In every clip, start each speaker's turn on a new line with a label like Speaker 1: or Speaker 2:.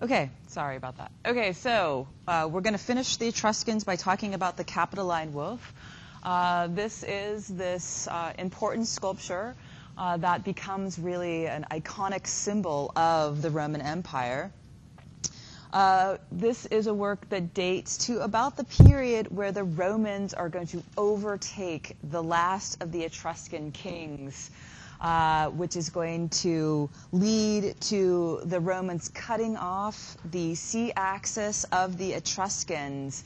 Speaker 1: Okay, sorry about that. Okay, so we're going to finish the Etruscans by talking about the Capitoline Wolf. This is this important sculpture that becomes really an iconic symbol of the Roman Empire. This is a work that dates to about the period where the Romans are going to overtake the last of the Etruscan kings, which is going to lead to the Romans cutting off the sea axis of the Etruscans,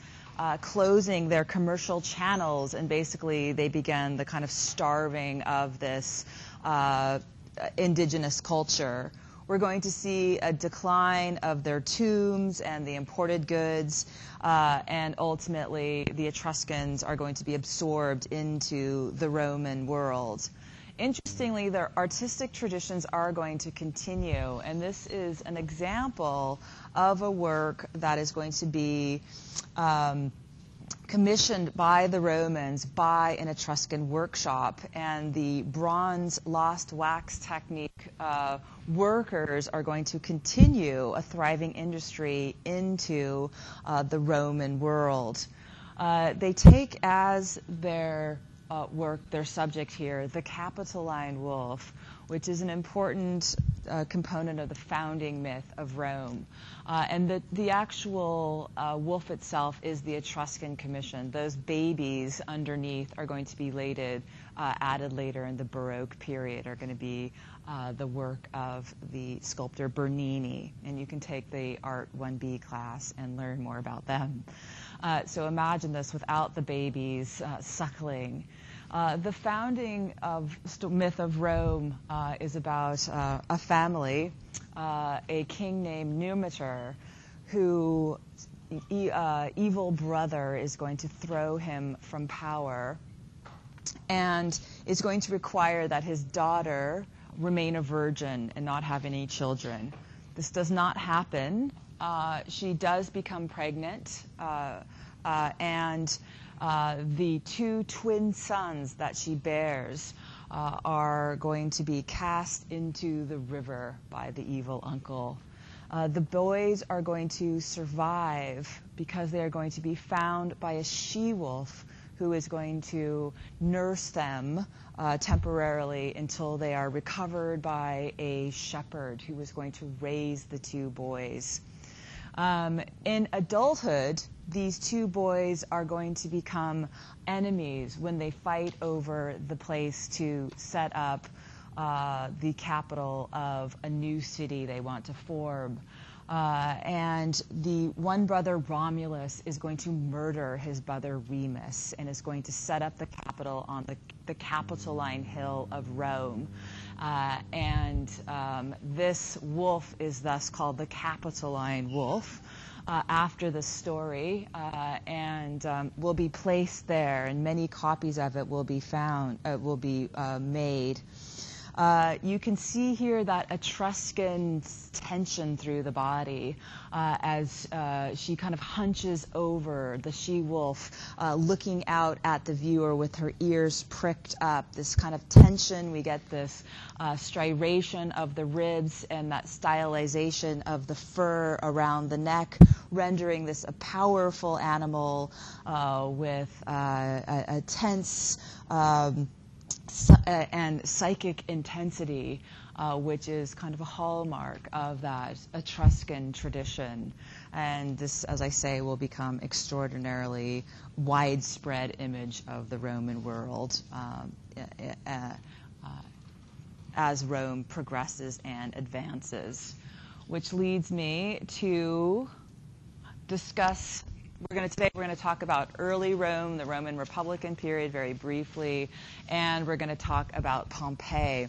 Speaker 1: closing their commercial channels, and basically they began the kind of starving of this indigenous culture. We're going to see a decline of their tombs and the imported goods, and ultimately the Etruscans are going to be absorbed into the Roman world. Interestingly, their artistic traditions are going to continue, and this is an example of a work that is going to be commissioned by the Romans by an Etruscan workshop, and the bronze lost wax technique workers are going to continue a thriving industry into the Roman world. They take as their work, their subject here, the Capitoline wolf, which is an important component of the founding myth of Rome. And the actual wolf itself is the Etruscan commission. Those babies underneath are going to be added later in the Baroque period, are going to be the work of the sculptor Bernini. And you can take the Art 1B class and learn more about them. So imagine this without the babies suckling. The founding of myth of Rome is about a family, a king named Numitor, whose evil brother is going to throw him from power, and is going to require that his daughter remain a virgin and not have any children. This does not happen. She does become pregnant, and the two twin sons that she bears are going to be cast into the river by the evil uncle. The boys are going to survive because they are going to be found by a she-wolf who is going to nurse them temporarily until they are recovered by a shepherd who is going to raise the two boys. In adulthood, these two boys are going to become enemies when they fight over the place to set up the capital of a new city they want to form. And the one brother, Romulus, is going to murder his brother Remus and is going to set up the capital on the Capitoline Hill of Rome. This wolf is thus called the Capitoline wolf after the story, and will be placed there, and many copies of it will be made. You can see here that Etruscan tension through the body as she kind of hunches over the she-wolf, looking out at the viewer with her ears pricked up. This kind of tension, we get this striation of the ribs and that stylization of the fur around the neck, rendering this a powerful animal with a tense and psychic intensity, which is kind of a hallmark of that Etruscan tradition. And this, as I say, will become extraordinarily widespread image of the Roman world as Rome progresses and advances. Which leads me to discuss. Today we're going to talk about early Rome, the Roman Republican period, very briefly, and we're going to talk about Pompeii.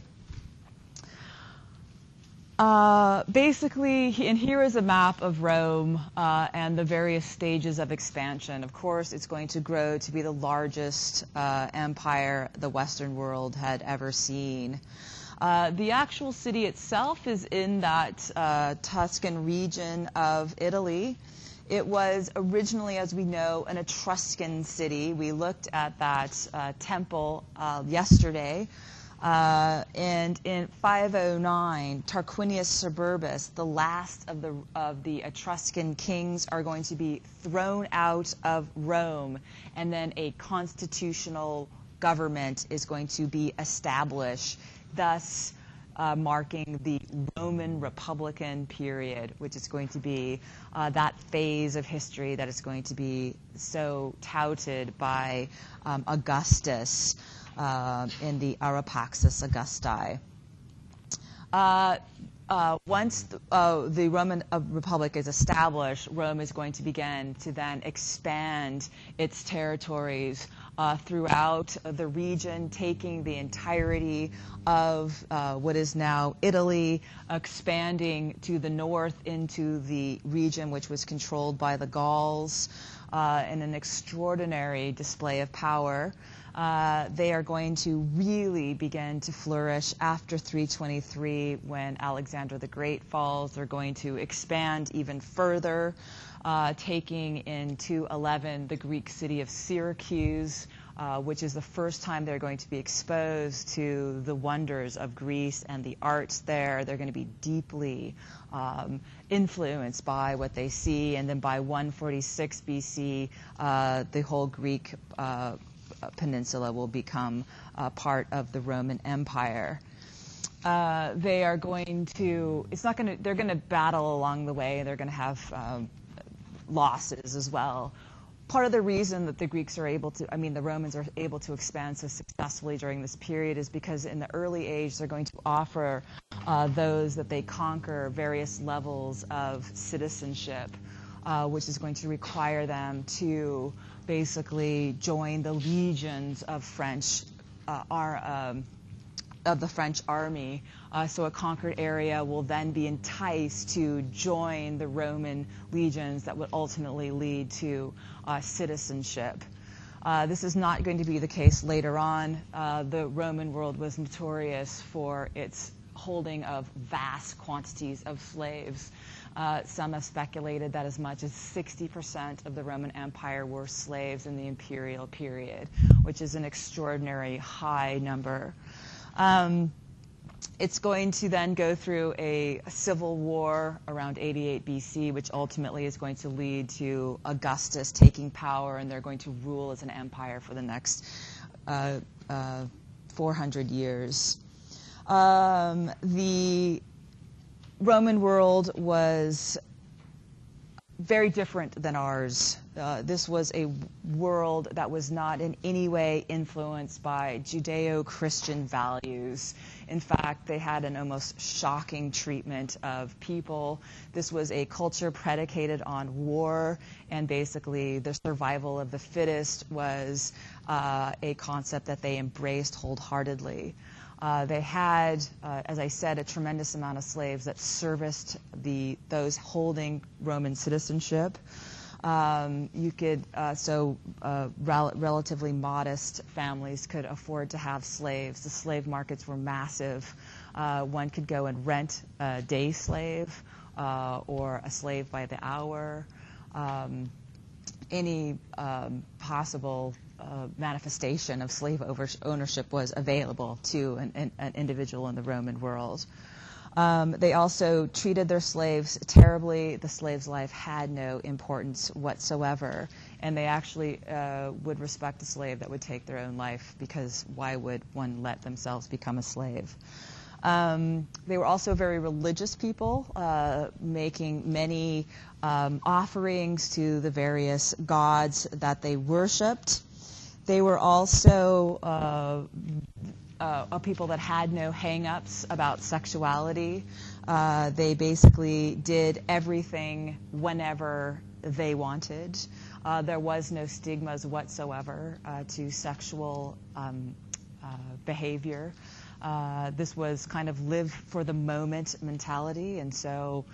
Speaker 1: Basically, and here is a map of Rome and the various stages of expansion. Of course, it's going to grow to be the largest empire the Western world had ever seen. The actual city itself is in that Tuscan region of Italy. It was originally, as we know, an Etruscan city. We looked at that temple yesterday. And in 509, Tarquinius Suburbus, the last of the Etruscan kings, are going to be thrown out of Rome, and then a constitutional government is going to be established, thus marking the Roman Republican period, which is going to be that phase of history that is going to be so touted by Augustus in the Arapaxis Augusti. Once the Roman Republic is established, Rome is going to begin to then expand its territories throughout the region, taking the entirety of what is now Italy, expanding to the north into the region which was controlled by the Gauls, in an extraordinary display of power. They are going to really begin to flourish after 323 when Alexander the Great falls. They're going to expand even further, taking in 211 the Greek city of Syracuse, which is the first time they're going to be exposed to the wonders of Greece and the arts there. They're going to be deeply influenced by what they see. And then by 146 BC, the whole Greek peninsula will become part of the Roman Empire. They are going to, they're going to battle along the way. They're going to have losses as well. Part of the reason that the Romans are able to expand so successfully during this period is because in the early age they're going to offer those that they conquer various levels of citizenship, which is going to require them to basically join the legions of the French army. So a conquered area will then be enticed to join the Roman legions that would ultimately lead to citizenship. This is not going to be the case later on. The Roman world was notorious for its holding of vast quantities of slaves. Some have speculated that as much as 60% of the Roman Empire were slaves in the imperial period, which is an extraordinary high number. It's going to then go through a civil war around 88 BC, which ultimately is going to lead to Augustus taking power, and they're going to rule as an empire for the next 400 years. The Roman world was very different than ours. This was a world that was not in any way influenced by Judeo-Christian values. In fact, they had an almost shocking treatment of people. This was a culture predicated on war, and basically the survival of the fittest was a concept that they embraced wholeheartely. They had, as I said, a tremendous amount of slaves that serviced those holding Roman citizenship. Relatively modest families could afford to have slaves. The slave markets were massive. One could go and rent a day slave or a slave by the hour. Any possible manifestation of slave ownership was available to an individual in the Roman world. They also treated their slaves terribly. The slave's life had no importance whatsoever, and they actually would respect a slave that would take their own life, because why would one let themselves become a slave? They were also very religious people, making many offerings to the various gods that they worshipped. They were also people that had no hang-ups about sexuality. They basically did everything whenever they wanted. There was no stigmas whatsoever to sexual behavior. This was kind of live for the moment mentality, and so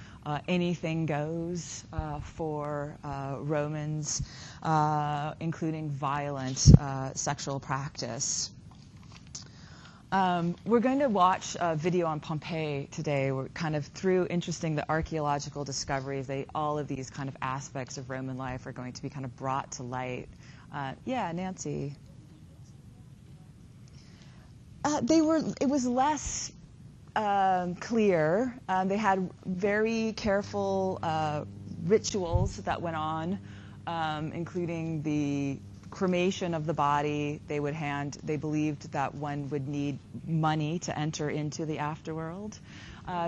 Speaker 1: anything goes for Romans, including violent sexual practice. We're going to watch a video on Pompeii today. We're kind of through the archaeological discoveries. All of these kind of aspects of Roman life are going to be kind of brought to light. Yeah, Nancy. It was less clear. They had very careful rituals that went on, including the cremation of the body. They believed that one would need money to enter into the afterworld.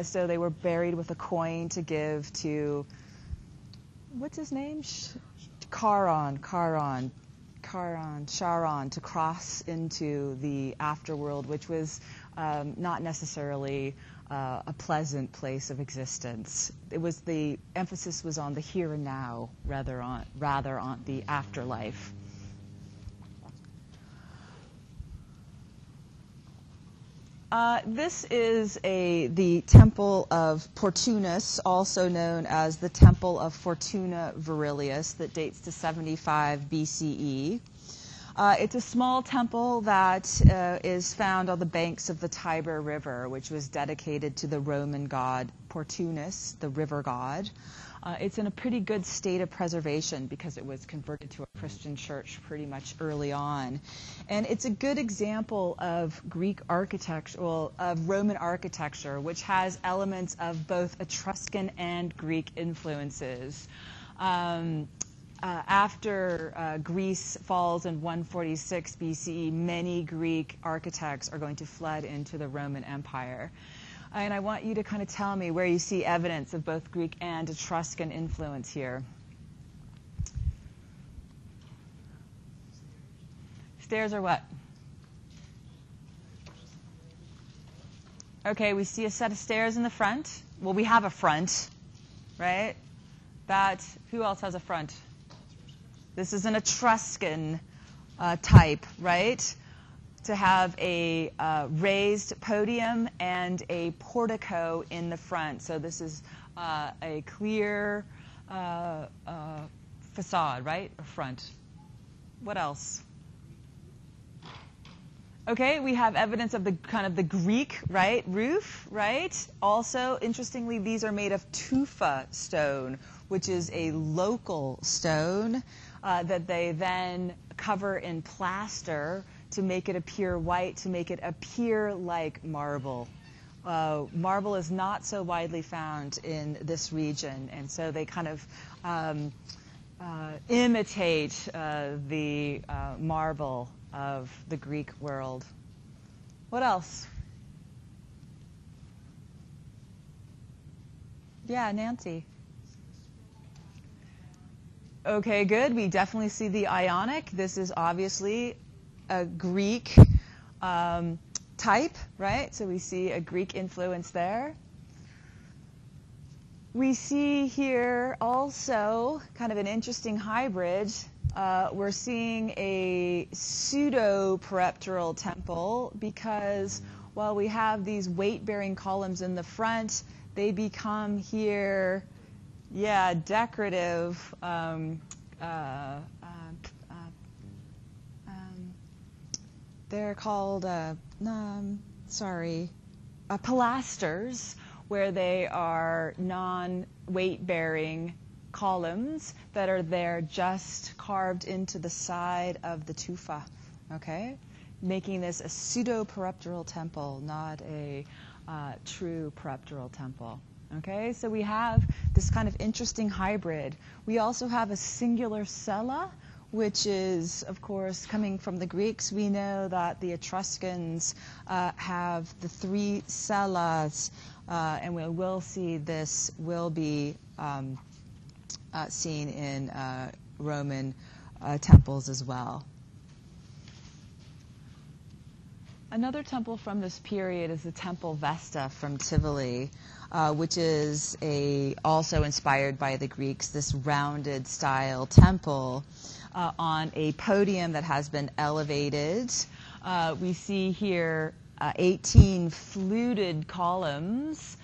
Speaker 1: So they were buried with a coin to give to, what's his name? Charon, to cross into the afterworld, which was not necessarily a pleasant place of existence. The emphasis was on the here and now rather on the afterlife. This is the Temple of Portunus, also known as the Temple of Fortuna Virilius, that dates to 75 BCE. It's a small temple that is found on the banks of the Tiber River, which was dedicated to the Roman god Portunus, the river god. It's in a pretty good state of preservation because it was converted to a Christian church pretty much early on. And it's a good example of Greek architecture, of Roman architecture, which has elements of both Etruscan and Greek influences. After Greece falls in 146 BCE, many Greek architects are going to flood into the Roman Empire. And I want you to kind of tell me where you see evidence of both Greek and Etruscan influence here. Stairs are what? Okay, we see a set of stairs in the front. Well, we have a front, right? Who else has a front? This is an Etruscan type, right? To have a raised podium and a portico in the front. So this is a clear facade, right? Or front. What else? Okay, we have evidence of the kind of the Greek, right, roof, right? Also, interestingly, these are made of tufa stone, which is a local stone that they then cover in plaster to make it appear white, to make it appear like marble. Marble is not so widely found in this region, and so they kind of imitate the marble of the Greek world. What else? Yeah, Nancy. Okay, good. We definitely see the Ionic. This is obviously a Greek type, right? So we see a Greek influence there. We see here also kind of an interesting hybrid. We're seeing a pseudo-peripteral temple because while we have these weight-bearing columns in the front, they become here, decorative. They're called, pilasters, where they are non-weight-bearing columns that are there just carved into the side of the tufa, okay? Making this a pseudo-peripteral temple, not a true peripteral temple. Okay, so we have this kind of interesting hybrid. We also have a singular cella, which is, of course, coming from the Greeks. We know that the Etruscans have the three cellas, and we will see this will be seen in Roman temples as well. Another temple from this period is the Temple Vesta from Tivoli, which is also inspired by the Greeks, this rounded style temple on a podium that has been elevated. We see here 18 fluted columns.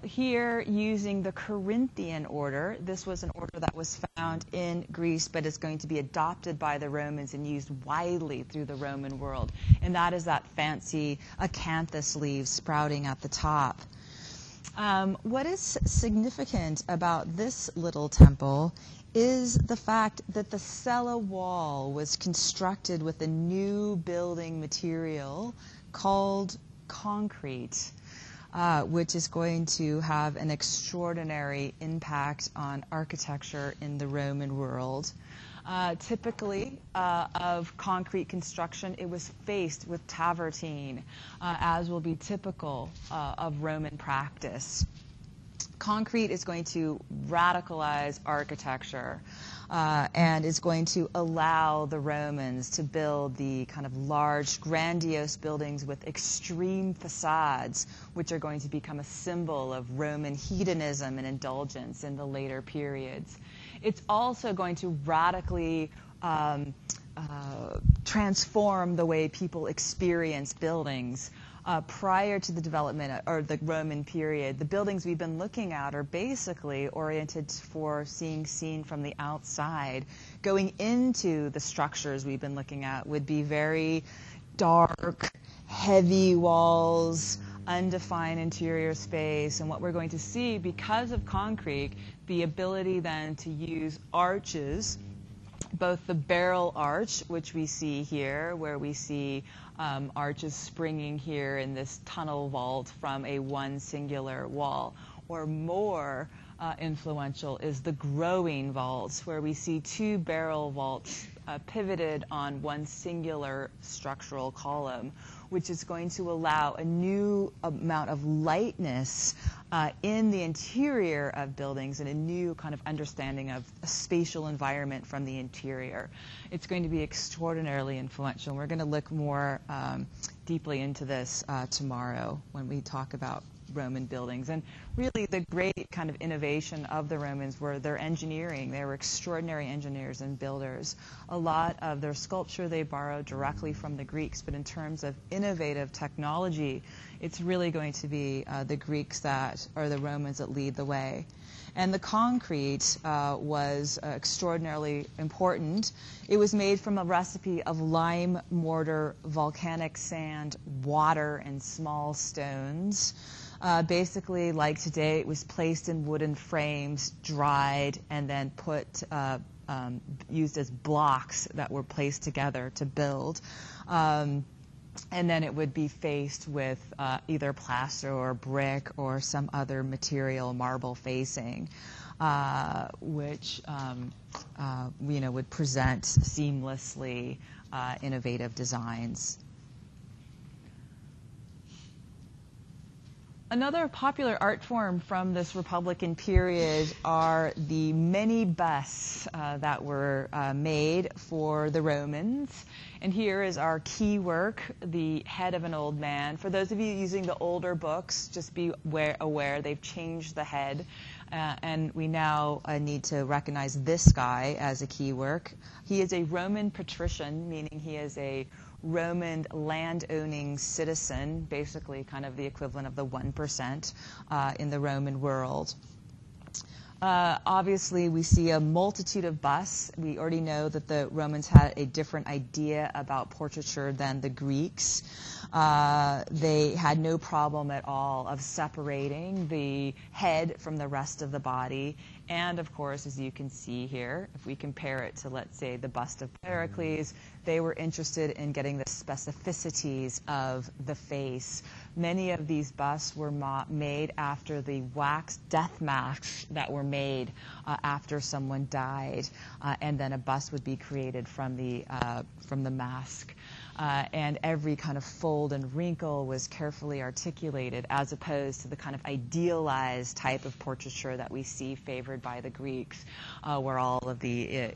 Speaker 1: Here using the Corinthian order. This was an order that was found in Greece, but is going to be adopted by the Romans and used widely through the Roman world. And that is that fancy acanthus leaf sprouting at the top. What is significant about this little temple is the fact that the cella wall was constructed with a new building material called concrete, which is going to have an extraordinary impact on architecture in the Roman world. Typically, of concrete construction, it was faced with travertine, as will be typical of Roman practice. Concrete is going to radicalize architecture, and is going to allow the Romans to build the kind of large, grandiose buildings with extreme facades, which are going to become a symbol of Roman hedonism and indulgence in the later periods. It's also going to radically transform the way people experience buildings. Prior to the development or the Roman period, the buildings we've been looking at are basically oriented for seeing seen from the outside. Going into the structures we've been looking at would be very dark, heavy walls, undefined interior space, and what we're going to see because of concrete, the ability then to use arches, both the barrel arch, which we see here, where we see arches springing here in this tunnel vault from one singular wall, or more influential is the growing vaults, where we see two barrel vaults pivoted on one singular structural column, which is going to allow a new amount of lightness in the interior of buildings and a new kind of understanding of a spatial environment from the interior. It's going to be extraordinarily influential. We're going to look more deeply into this tomorrow when we talk about Roman buildings. And really the great kind of innovation of the Romans were their engineering. They were extraordinary engineers and builders. A lot of their sculpture they borrowed directly from the Greeks, but in terms of innovative technology, it's really going to be the Greeks that, or the Romans that lead the way. And the concrete was extraordinarily important. It was made from a recipe of lime, mortar, volcanic sand, water, and small stones. Basically, like today, it was placed in wooden frames, dried, and then used as blocks that were placed together to build. And then it would be faced with either plaster or brick or some other material, marble facing, which would present seamlessly innovative designs. Another popular art form from this Republican period are the many busts that were made for the Romans. And here is our key work, the head of an old man. For those of you using the older books, just be aware they've changed the head. And we now need to recognize this guy as a key work. He is a Roman patrician, meaning he is a Roman land-owning citizen, basically kind of the equivalent of the 1% in the Roman world. Obviously, we see a multitude of busts. We already know that the Romans had a different idea about portraiture than the Greeks. They had no problem at all of separating the head from the rest of the body. And, of course, as you can see here, if we compare it to, let's say, the bust of Pericles, they were interested in getting the specificities of the face. Many of these busts were made after the wax death masks that were made after someone died, and then a bust would be created from the mask. And every kind of fold and wrinkle was carefully articulated, as opposed to the kind of idealized type of portraiture that we see favored by the Greeks, where all of the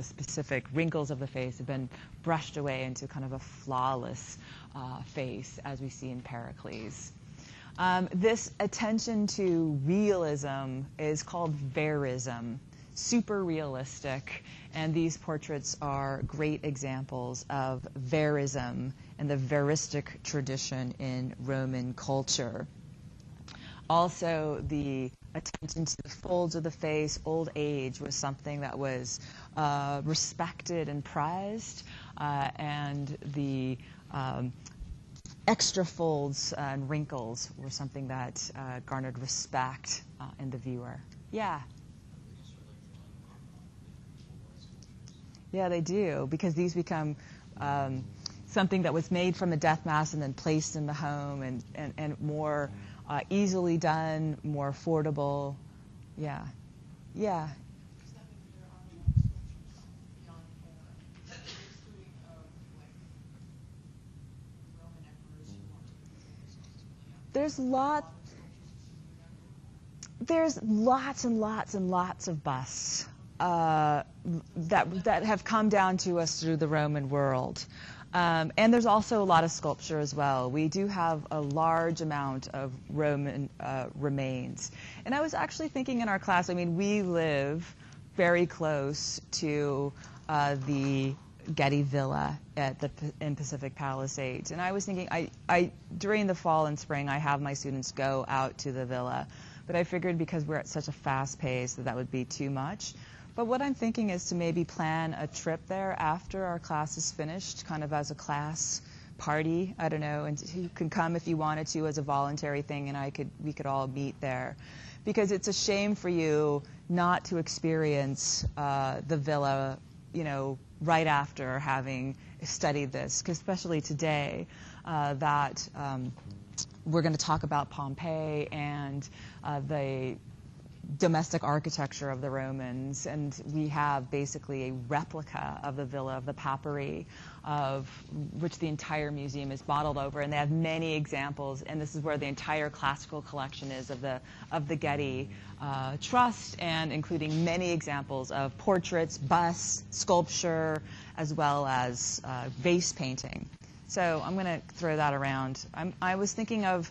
Speaker 1: specific wrinkles of the face have been brushed away into kind of a flawless face, as we see in Pericles. This attention to realism is called verism, super realistic, and these portraits are great examples of verism and the veristic tradition in Roman culture. Also, the attention to the folds of the face, old age was something that was respected and prized, and the extra folds and wrinkles were something that garnered respect in the viewer. Yeah. Yeah, they do, because these become something that was made from a death mask and then placed in the home, and more easily done, more affordable. Yeah. Yeah. There's lots and lots and lots of busts that have come down to us through the Roman world. And there's also a lot of sculpture as well. We do have a large amount of Roman remains. And I was actually thinking in our class, I mean, we live very close to the Getty Villa in Pacific Palisades. And I was thinking, during the fall and spring, I have my students go out to the villa. But I figured because we're at such a fast pace that would be too much. But what I'm thinking is to maybe plan a trip there after our class is finished, kind of as a class party. I don't know, and you can come if you wanted to as a voluntary thing, and we could all meet there. Because it's a shame for you not to experience the villa, right after having studied this, 'cause especially today, that we're going to talk about Pompeii and the domestic architecture of the Romans, and we have basically a replica of the Villa of the Papyri, of which the entire museum is modeled over, and they have many examples, and this is where the entire classical collection is of the Getty Trust, and including many examples of portraits, busts, sculpture, as well as vase painting. So I'm going to throw that around. I was thinking of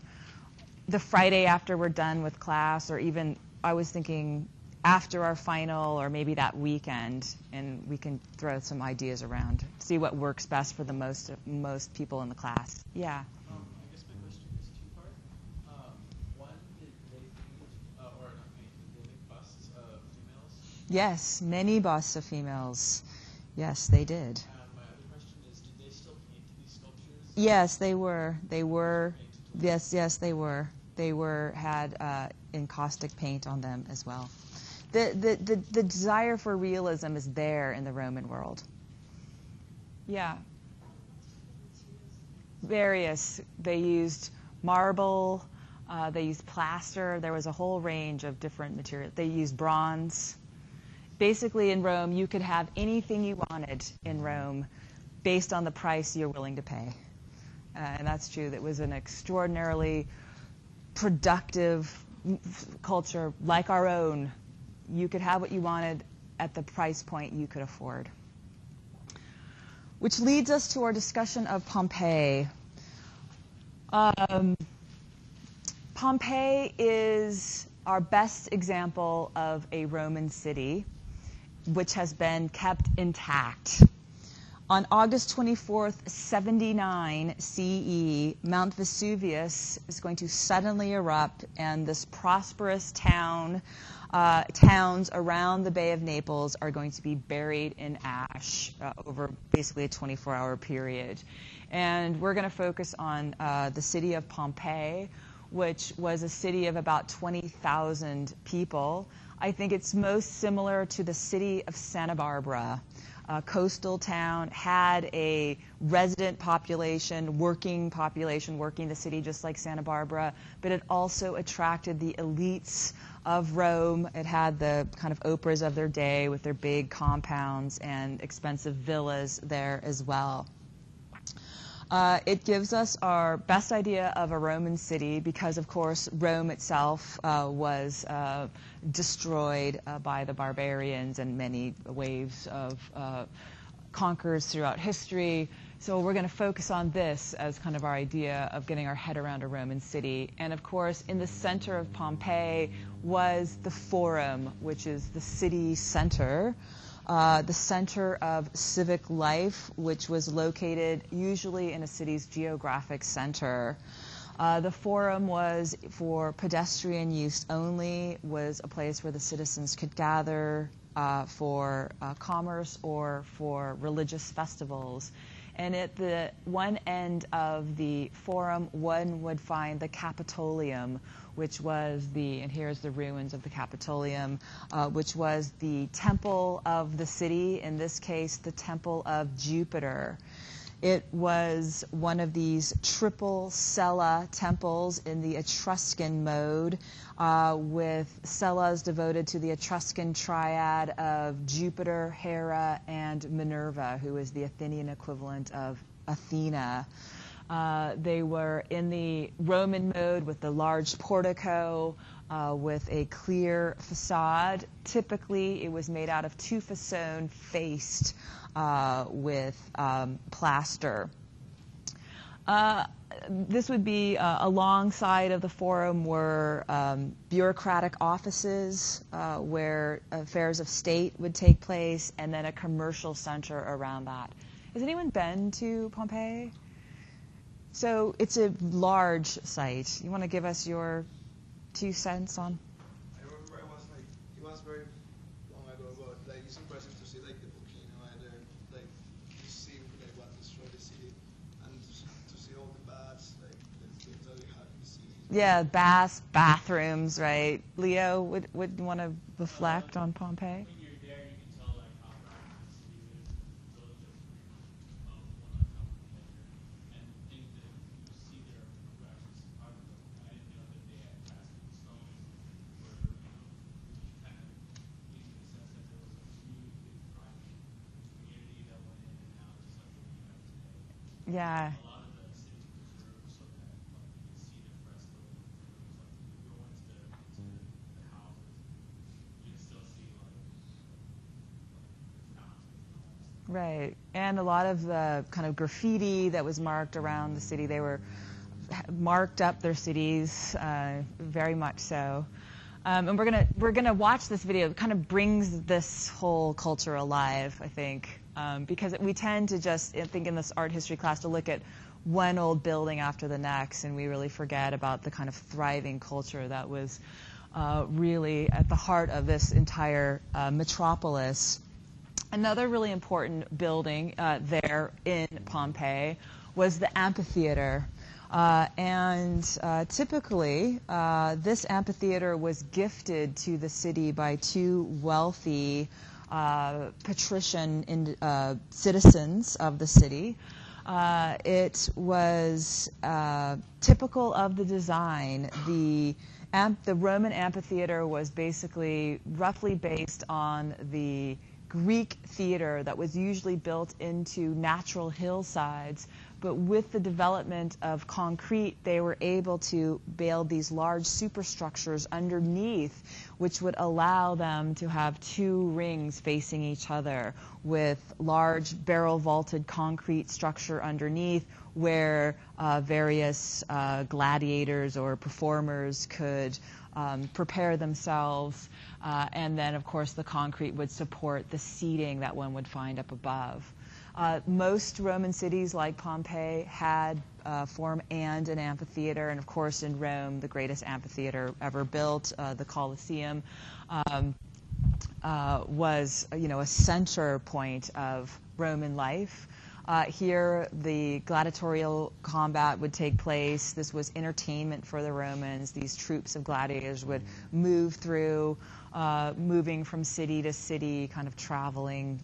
Speaker 1: the Friday after we're done with class, or even I was thinking after our final, or maybe that weekend, and we can throw some ideas around, see what works best for the most people in the class. Yeah.
Speaker 2: I guess my question is two-part. One, did they paint, or not paint, did they make busts of females?
Speaker 1: Yes, many busts of females. Yes, they did.
Speaker 2: My other question is, did they still paint these sculptures?
Speaker 1: Yes, they were. They were. Yes, they were. They had encaustic paint on them as well. The desire for realism is there in the Roman world. Yeah. Various. They used marble. They used plaster. There was a whole range of different materials. They used bronze. Basically, in Rome, you could have anything you wanted in Rome based on the price you're willing to pay. And that's true. That was an extraordinarily productive culture like our own. You could have what you wanted at the price point you could afford. Which leads us to our discussion of Pompeii. Pompeii is our best example of a Roman city which has been kept intact. On August 24th, 79 CE, Mount Vesuvius is going to suddenly erupt, and this prosperous towns around the Bay of Naples are going to be buried in ash over basically a 24-hour period. And we're going to focus on the city of Pompeii, which was a city of about 20,000 people. I think it's most similar to the city of Santa Barbara. A coastal town, had a resident population working the city just like Santa Barbara, but it also attracted the elites of Rome. It had the kind of operas of their day with their big compounds and expensive villas there as well. It gives us our best idea of a Roman city because, of course, Rome itself was destroyed by the barbarians and many waves of conquerors throughout history. So we're going to focus on this as kind of our idea of getting our head around a Roman city. And, of course, in the center of Pompeii was the Forum, which is the city center. The center of civic life, which was located usually in a city's geographic center. The Forum was for pedestrian use only, was a place where the citizens could gather for commerce or for religious festivals. And at the one end of the Forum, one would find the Capitolium, which was and here's the ruins of the Capitolium, which was the temple of the city, in this case, the temple of Jupiter. It was one of these triple cella temples in the Etruscan mode, with cellas devoted to the Etruscan triad of Jupiter, Hera, and Minerva, who is the Athenian equivalent of Athena. They were in the Roman mode with the large portico, with a clear facade. Typically, it was made out of tufa faced with plaster. This would be alongside of the forum were bureaucratic offices where affairs of state would take place, and then a commercial center around that. Has anyone been to Pompeii? So it's a large site. You want to give us your 2 cents on?
Speaker 3: I remember it was very long ago, but it's impressive to see the volcano and to see what destroyed the city, and to see all the baths, the things that we have in the city.
Speaker 1: Yeah, baths, bathrooms, right? Leo would want to reflect on Pompeii.
Speaker 2: When you're there, you can tell how vibrant the city is, the village of one and things that you see there are actually surprising. I didn't know that they had casting stones where kind of gave me the sense that there was a really big private community that went in and out, just like what we have today.
Speaker 1: Yeah.
Speaker 2: A lot of the cities preserved so that you can see the frescoes. You go into the houses, you can still see the fountains.
Speaker 1: Right. And a lot of the kind of graffiti that was marked around the city, they were marked up their cities, very much so. And we're gonna watch this video. It kind of brings this whole culture alive, I think, because we tend to just think in this art history class to look at one old building after the next, and we really forget about the kind of thriving culture that was really at the heart of this entire metropolis. Another really important building there in Pompeii was the amphitheater. Typically, this amphitheater was gifted to the city by 2 wealthy patrician citizens of the city. It was typical of the design. The Roman amphitheater was basically roughly based on the Greek theater that was usually built into natural hillsides, but with the development of concrete, they were able to build these large superstructures underneath, which would allow them to have 2 rings facing each other with large barrel-vaulted concrete structure underneath where various gladiators or performers could prepare themselves. And then, of course, the concrete would support the seating that one would find up above. Most Roman cities like Pompeii had a forum and an amphitheater, and of course in Rome, the greatest amphitheater ever built, the Colosseum, was a center point of Roman life. Here, the gladiatorial combat would take place. This was entertainment for the Romans. These troops of gladiators would move through, moving from city to city, kind of traveling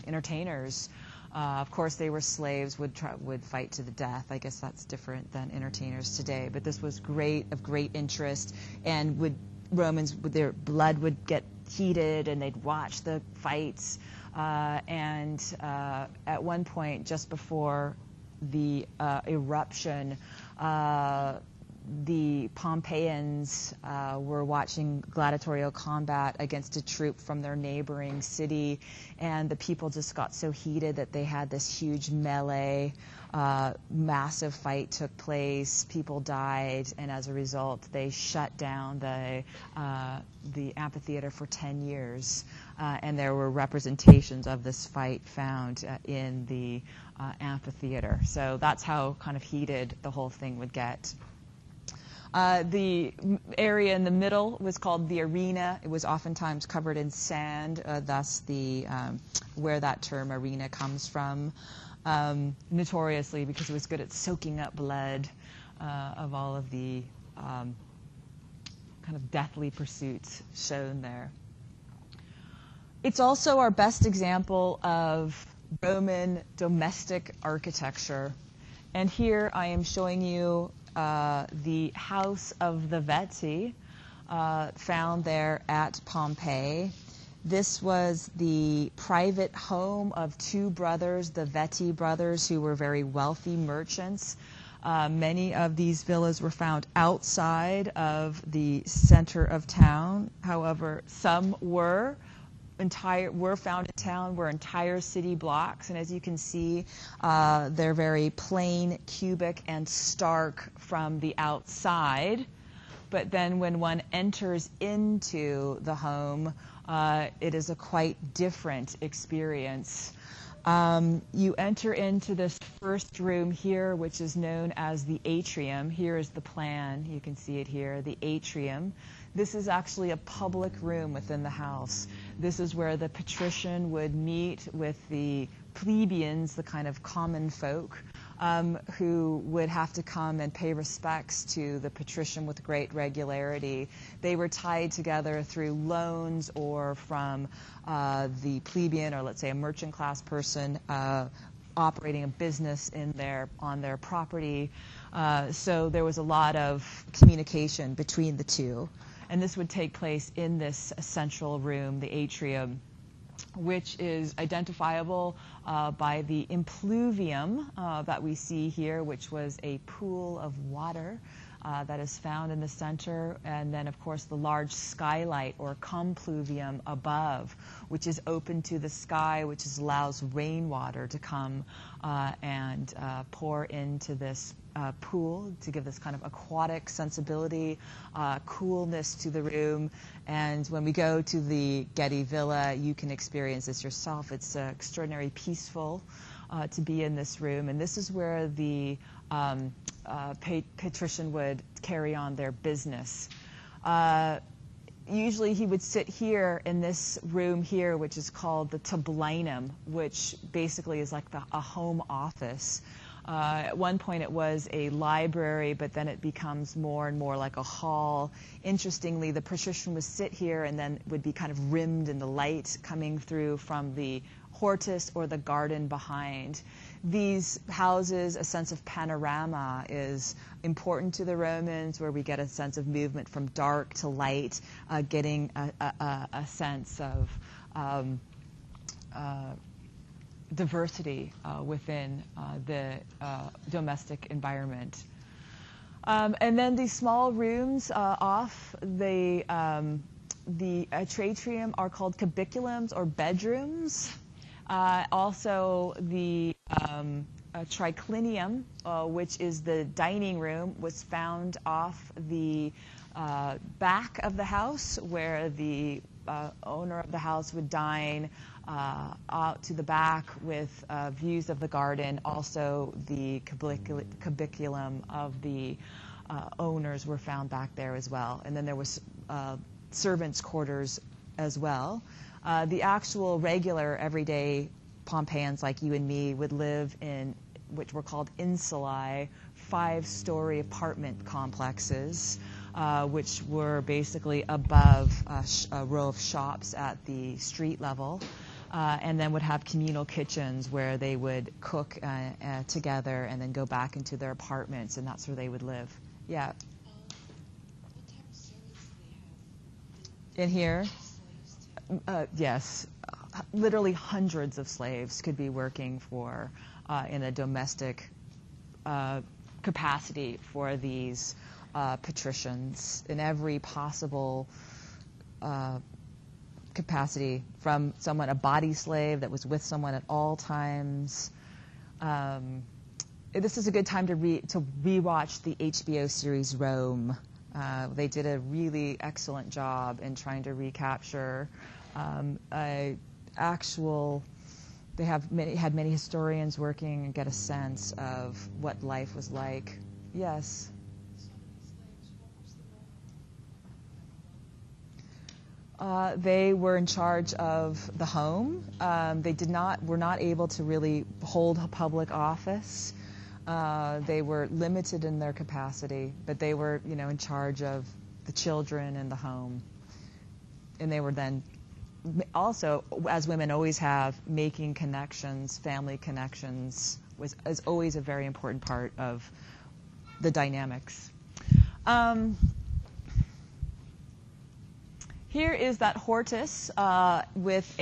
Speaker 1: entertainers. Of course, they were slaves, would fight to the death. I guess that's different than entertainers today. But this was of great interest, and Romans, their blood would get heated, and they'd watch the fights. And at one point, just before the eruption, the Pompeians were watching gladiatorial combat against a troop from their neighboring city, and the people just got so heated that they had this huge melee. Massive fight took place, people died, and as a result, they shut down the amphitheater for 10 years. And there were representations of this fight found in the amphitheater. So that's how kind of heated the whole thing would get. The area in the middle was called the arena. It was oftentimes covered in sand, thus where that term arena comes from, notoriously because it was good at soaking up blood of all of the kind of deathly pursuits shown there. It's also our best example of Roman domestic architecture. And here I am showing you the House of the Vetti, found there at Pompeii. This was the private home of two brothers, the Vetti brothers, who were very wealthy merchants. Many of these villas were found outside of the center of town. However, some were found in town, were entire city blocks. And as you can see, they're very plain, cubic, and stark from the outside. But then when one enters into the home, it is a quite different experience. You enter into this first room here, which is known as the atrium. Here is the plan. You can see it here, the atrium. This is actually a public room within the house. This is where the patrician would meet with the plebeians, the kind of common folk, who would have to come and pay respects to the patrician with great regularity. They were tied together through loans or from the plebeian, or let's say a merchant class person operating a business on their property. So there was a lot of communication between the two. And this would take place in this central room, the atrium, which is identifiable by the impluvium that we see here, which was a pool of water that is found in the center, and then of course the large skylight or compluvium above, which is open to the sky, which allows rainwater to come and pour into this pool to give this kind of aquatic sensibility, coolness to the room. And when we go to the Getty Villa, you can experience this yourself. It's extraordinarily peaceful to be in this room. And this is where the patrician would carry on their business. Usually he would sit here in this room here, which is called the tablinum, which basically is like a home office. At one point it was a library, but then it becomes more and more like a hall. Interestingly, the patrician would sit here and then would be kind of rimmed in the light coming through from the hortus or the garden behind. These houses, a sense of panorama is important to the Romans, where we get a sense of movement from dark to light, getting a sense of diversity within the domestic environment. And then these small rooms off the atrium are called cubiculums or bedrooms. Also the triclinium, which is the dining room, was found off the back of the house, where the owner of the house would dine out to the back with views of the garden. Also, the cubiculum of the owners were found back there as well. And then there was servants' quarters as well. The actual regular everyday Pompeians like you and me would live in which were called insulae, 5-story apartment complexes, which were basically above a row of shops at the street level, and then would have communal kitchens where they would cook together and then go back into their apartments, and that's where they would live. Yeah.
Speaker 4: What type of service do they have?
Speaker 1: In here?
Speaker 4: Slaves?
Speaker 1: Yes. Literally hundreds of slaves could be working for in a domestic capacity for these patricians in every possible capacity, from someone, a body slave that was with someone at all times. This is a good time to rewatch the HBO series Rome. They did a really excellent job in trying to recapture they had many historians working and get a sense of what life was like. Yes.
Speaker 4: So many slaves. What was the role?
Speaker 1: They were in charge of the home. They were not able to really hold a public office. They were limited in their capacity, but they were, in charge of the children and the home. And they were then also, as women always have, making connections, family connections is always a very important part of the dynamics. Here is that hortus with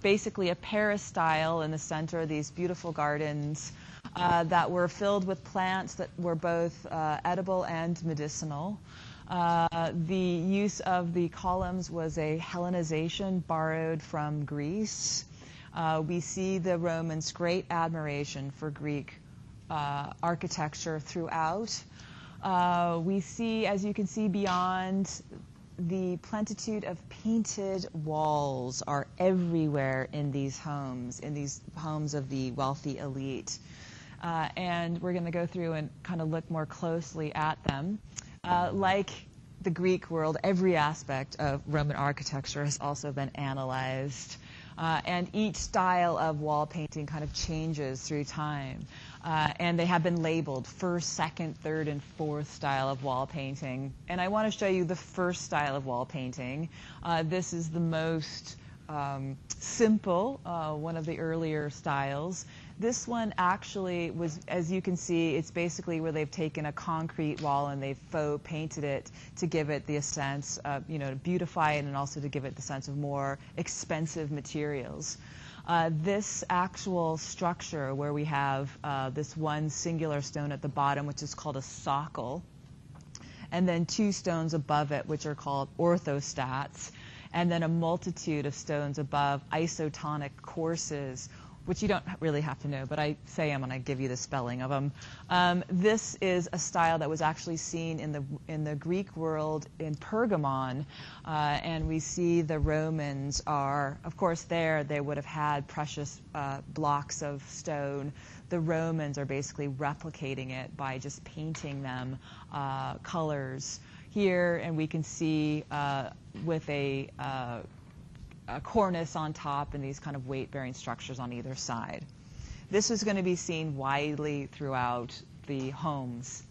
Speaker 1: basically a peristyle in the center, these beautiful gardens that were filled with plants that were both edible and medicinal. The use of the columns was a Hellenization borrowed from Greece. We see the Romans' great admiration for Greek architecture throughout. We see, as you can see beyond, the plentitude of painted walls are everywhere in these homes of the wealthy elite. And we're going to go through and kind of look more closely at them. Like the Greek world, every aspect of Roman architecture has also been analyzed. And each style of wall painting kind of changes through time. And they have been labeled first, second, third, and fourth style of wall painting. And I want to show you the first style of wall painting. This is the most simple, one of the earlier styles. This one actually was, as you can see, it's basically where they've taken a concrete wall and they've faux painted it to give it the sense of, to beautify it and also to give it the sense of more expensive materials. This actual structure where we have this one singular stone at the bottom, which is called a socle, and then two stones above it, which are called orthostats, and then a multitude of stones above, isotonic courses, which you don't really have to know, but I say them when I give you the spelling of them. This is a style that was actually seen in the Greek world in Pergamon, and we see the Romans are, of course, they would have had precious blocks of stone. The Romans are basically replicating it by just painting them colors here, and we can see with a cornice on top and these kind of weight-bearing structures on either side. This is going to be seen widely throughout the homes.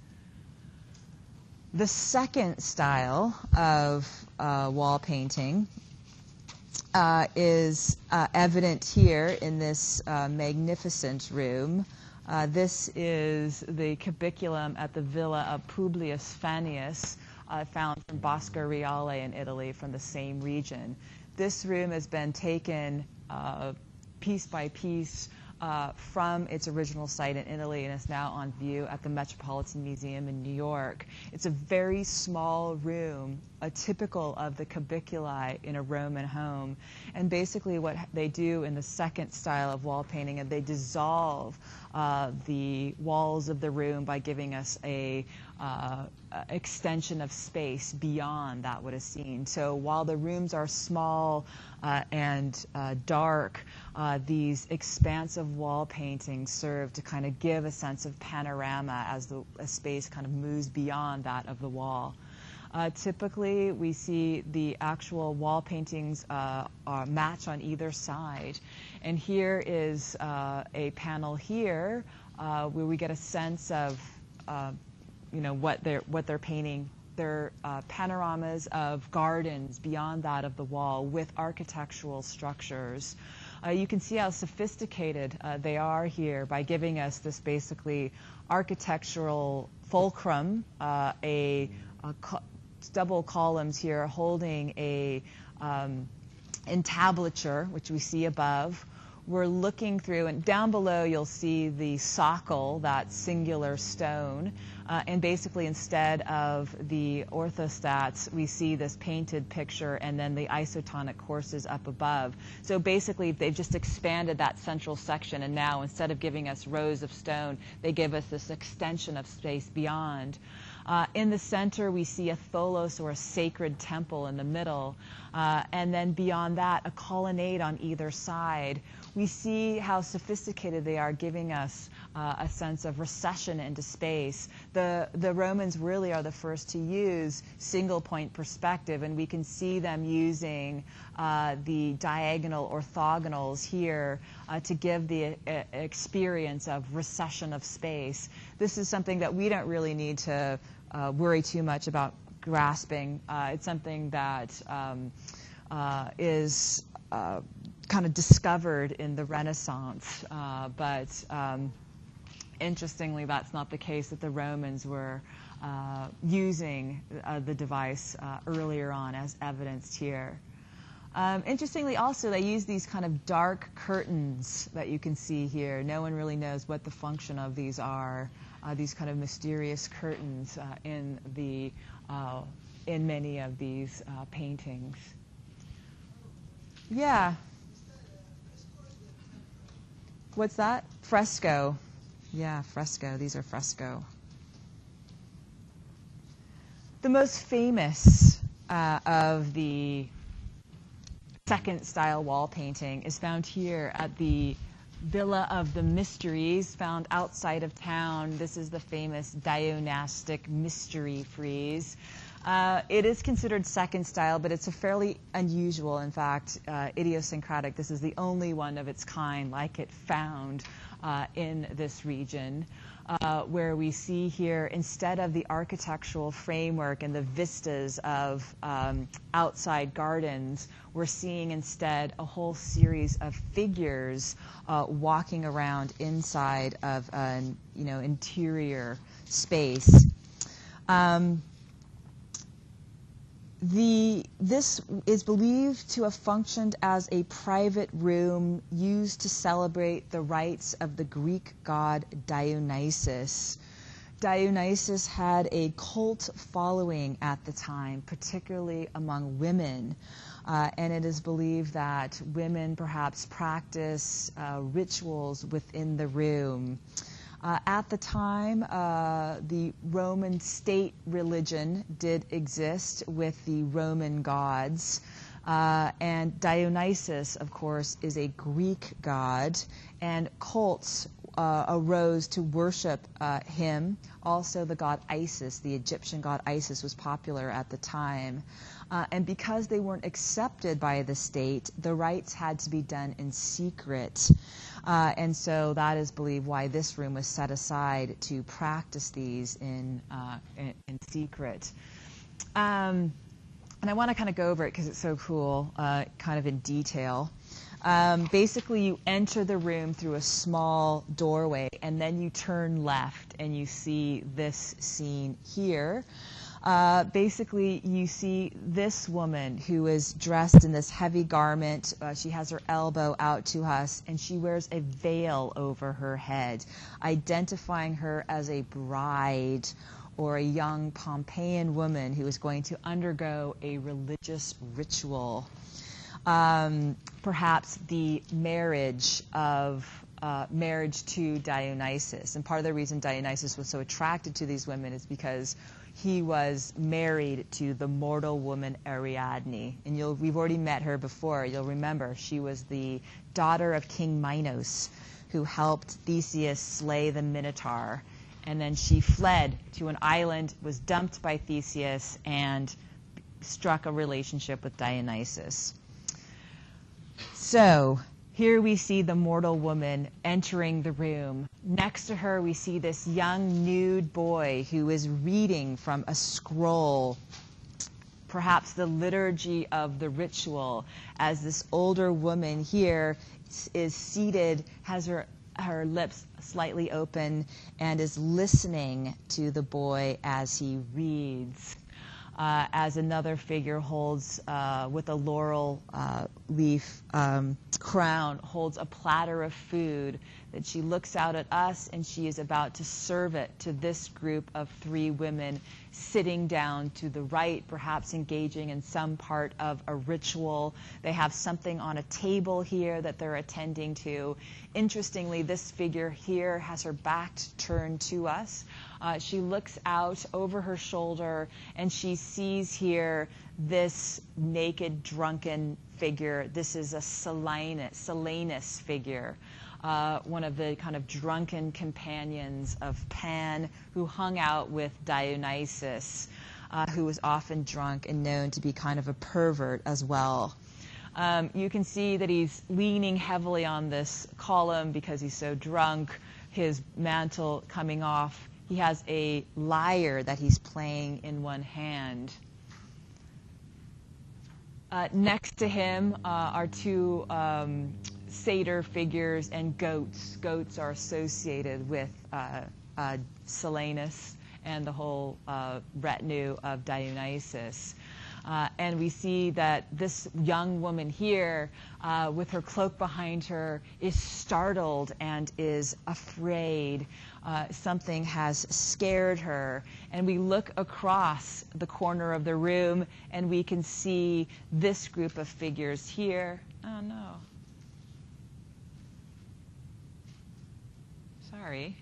Speaker 1: The second style of wall painting is evident here in this magnificent room. This is the cubiculum at the villa of Publius Fannius, found from Bosco Reale in Italy, from the same region. This room has been taken piece by piece from its original site in Italy and is now on view at the Metropolitan Museum in New York. It's a very small room, typical of the cubiculi in a Roman home. And basically what they do in the second style of wall painting is they dissolve the walls of the room by giving us a extension of space beyond that what is seen. So while the rooms are small and dark, these expansive wall paintings serve to kind of give a sense of panorama as the space kind of moves beyond that of the wall. Typically, we see the actual wall paintings match on either side. And here is a panel here where we get a sense of what they're painting. They're panoramas of gardens beyond that of the wall with architectural structures. You can see how sophisticated they are here by giving us this basically architectural fulcrum, double columns here holding a entablature, which we see above. We're looking through, and down below you'll see the socle, that singular stone, and basically instead of the orthostats, we see this painted picture and then the isotonic courses up above. So basically they've just expanded that central section, and now instead of giving us rows of stone, they give us this extension of space beyond. In the center, we see a tholos, or a sacred temple, in the middle. And then beyond that, a colonnade on either side. We see how sophisticated they are, giving us a sense of recession into space. The Romans really are the first to use single-point perspective, and we can see them using the diagonal orthogonals here to give the experience of recession of space. This is something that we don't really need to worry too much about grasping. It's something that is kind of discovered in the Renaissance, but interestingly, that's not the case, that the Romans were using the device earlier on, as evidenced here. Interestingly also, they use these kind of dark curtains that you can see here. No one really knows what the function of these are, these kind of mysterious curtains in many of these paintings. Yeah. What's that? Fresco. Yeah, fresco. These are fresco. The most famous of the second style wall painting is found here at the Villa of the Mysteries, found outside of town. This is the famous Dionysiac Mystery frieze. It is considered second style, but it's a fairly unusual, in fact, idiosyncratic. This is the only one of its kind like it found in this region, where we see here, instead of the architectural framework and the vistas of outside gardens, we're seeing instead a whole series of figures walking around inside of an interior space. This is believed to have functioned as a private room used to celebrate the rites of the Greek god Dionysus. Dionysus had a cult following at the time, particularly among women. And it is believed that women perhaps practice rituals within the room. At the time, the Roman state religion did exist with the Roman gods. And Dionysus, of course, is a Greek god, and cults arose to worship him. Also, the god Isis, the Egyptian god Isis, was popular at the time. And because they weren't accepted by the state, the rites had to be done in secret. And so that is believed why this room was set aside to practice these in secret. And I want to kind of go over it because it's so cool, kind of in detail. Basically, you enter the room through a small doorway, and then you turn left, and you see this scene here. Basically, you see this woman who is dressed in this heavy garment. She has her elbow out to us, and she wears a veil over her head, identifying her as a bride or a young Pompeian woman who is going to undergo a religious ritual. Perhaps the marriage to Dionysus. And part of the reason Dionysus was so attracted to these women is because he was married to the mortal woman Ariadne. And we've already met her before. You'll remember she was the daughter of King Minos, who helped Theseus slay the Minotaur. And then she fled to an island, was dumped by Theseus, and struck a relationship with Dionysus. So here we see the mortal woman entering the room. Next to her, we see this young nude boy who is reading from a scroll, perhaps the liturgy of the ritual, as this older woman here is seated, has her lips slightly open, and is listening to the boy as he reads. As another figure holds, with a laurel leaf crown, holds a platter of food that she looks out at us, and she is about to serve it to this group of three women sitting down to the right, perhaps engaging in some part of a ritual. They have something on a table here that they're attending to. Interestingly, this figure here has her back turned to us. She looks out over her shoulder, and she sees here this naked, drunken figure. This is a Silenus figure, one of the kind of drunken companions of Pan, who hung out with Dionysus, who was often drunk and known to be kind of a pervert as well. You can see that he's leaning heavily on this column because he's so drunk, his mantle coming off. He has a lyre that he's playing in one hand. Next to him are two satyr figures and goats. Goats are associated with Silenus and the whole retinue of Dionysus. And we see that this young woman here, with her cloak behind her, is startled and is afraid. Something has scared her. And we look across the corner of the room, and we can see this group of figures here. Oh, no. Sorry.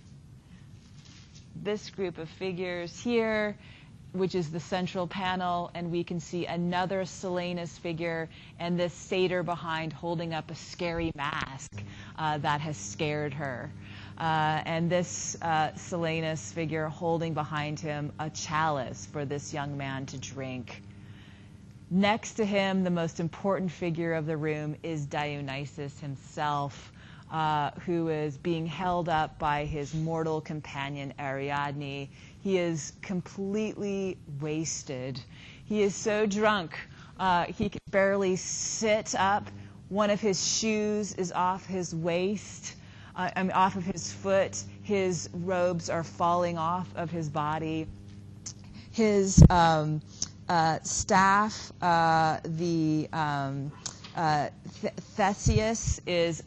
Speaker 1: This group of figures here, which is the central panel, and we can see another Silenus figure and this satyr behind holding up a scary mask that has scared her. And this Silenus figure holding behind him a chalice for this young man to drink. Next to him, the most important figure of the room is Dionysus himself, who is being held up by his mortal companion Ariadne. He is completely wasted. He is so drunk, he can barely sit up. One of his shoes is off his waist, off of his foot. His robes are falling off of his body. His staff, Theseus, is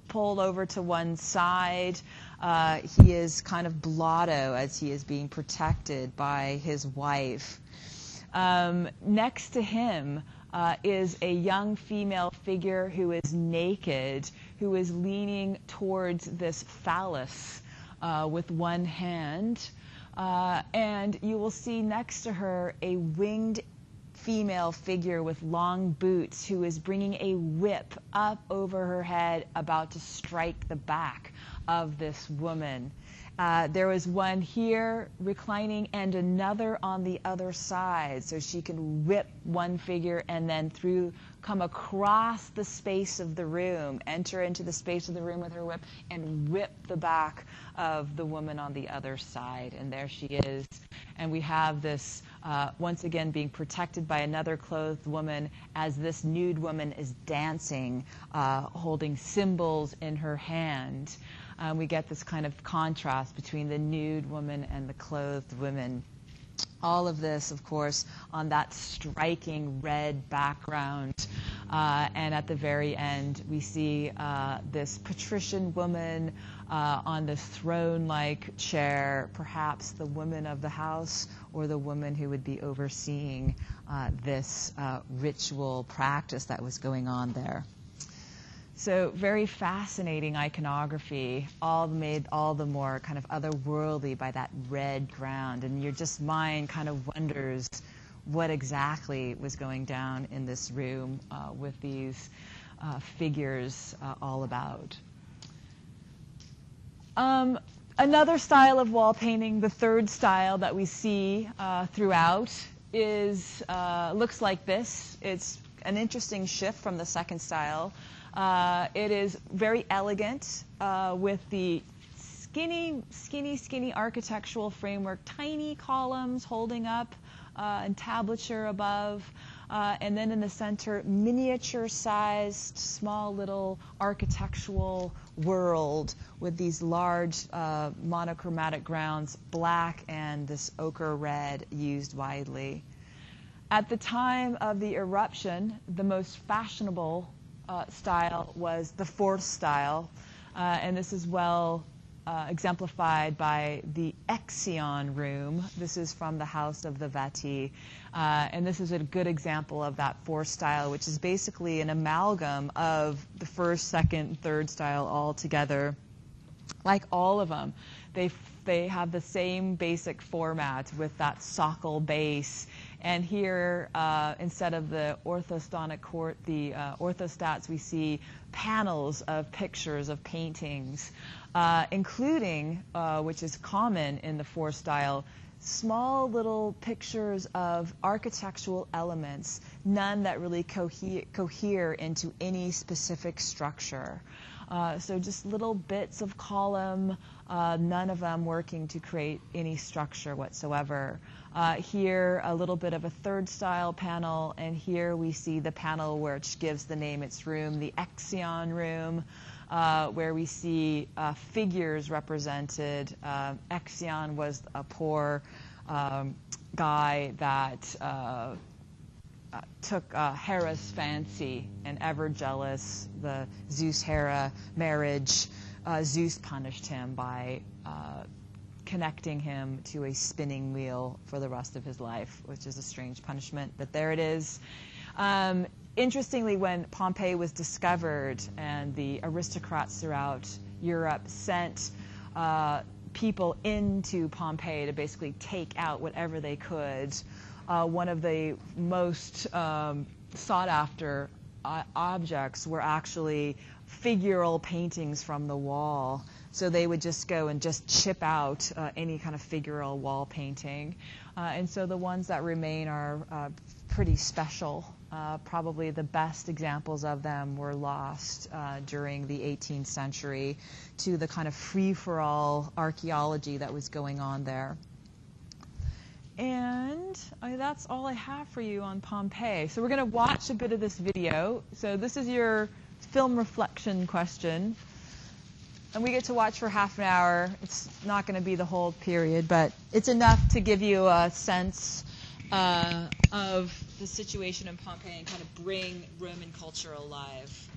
Speaker 1: pulled over to one side. He is kind of blotto as he is being protected by his wife. Next to him is a young female figure who is naked, who is leaning towards this phallus with one hand. And you will see next to her a winged female figure with long boots who is bringing a whip up over her head, about to strike the back of this woman. There was one here reclining and another on the other side, so she can whip one figure and then come across the space of the room, enter into the space of the room with her whip, and whip the back of the woman on the other side. And there she is. And we have this, once again, being protected by another clothed woman as this nude woman is dancing, holding cymbals in her hand. We get this kind of contrast between the nude woman and the clothed women. All of this, of course, on that striking red background. And at the very end, we see this patrician woman on this throne-like chair, perhaps the woman of the house or the woman who would be overseeing this ritual practice that was going on there. So very fascinating iconography, all made all the more kind of otherworldly by that red ground. And your just mind kind of wonders what exactly was going down in this room with these figures all about. Another style of wall painting, the third style that we see throughout, is looks like this. It's an interesting shift from the second style. It is very elegant with the skinny architectural framework, tiny columns holding up entablature above, and then in the center, miniature-sized, small little architectural world with these large monochromatic grounds, black and this ochre red used widely. At the time of the eruption, the most fashionable style was the fourth style, and this is well exemplified by the Exion room. This is from the House of the Vati, and this is a good example of that fourth style, which is basically an amalgam of the first, second, third style all together. Like all of them, they have the same basic format with that socle base. And here, instead of the orthostats, we see panels of pictures of paintings, including, which is common in the fourth style, small little pictures of architectural elements, none that really cohere into any specific structure. So just little bits of column, none of them working to create any structure whatsoever. Here, a little bit of a third style panel, and here we see the panel which gives the name its room, the Exion room, where we see figures represented. Exion was a poor guy that took Hera's fancy, and ever jealous, the Zeus-Hera marriage, Zeus punished him by connecting him to a spinning wheel for the rest of his life, which is a strange punishment, but there it is. Interestingly, when Pompeii was discovered and the aristocrats throughout Europe sent people into Pompeii to basically take out whatever they could, one of the most sought after objects were actually figural paintings from the wall. So they would just go and just chip out any kind of figural wall painting. And so the ones that remain are pretty special. Probably the best examples of them were lost during the 18th century to the kind of free-for-all archaeology that was going on there. And that's all I have for you on Pompeii. So we're going to watch a bit of this video. So this is your film reflection question. And we get to watch for half an hour. It's not going to be the whole period, but it's enough to give you a sense of the situation in Pompeii and kind of bring Roman culture alive.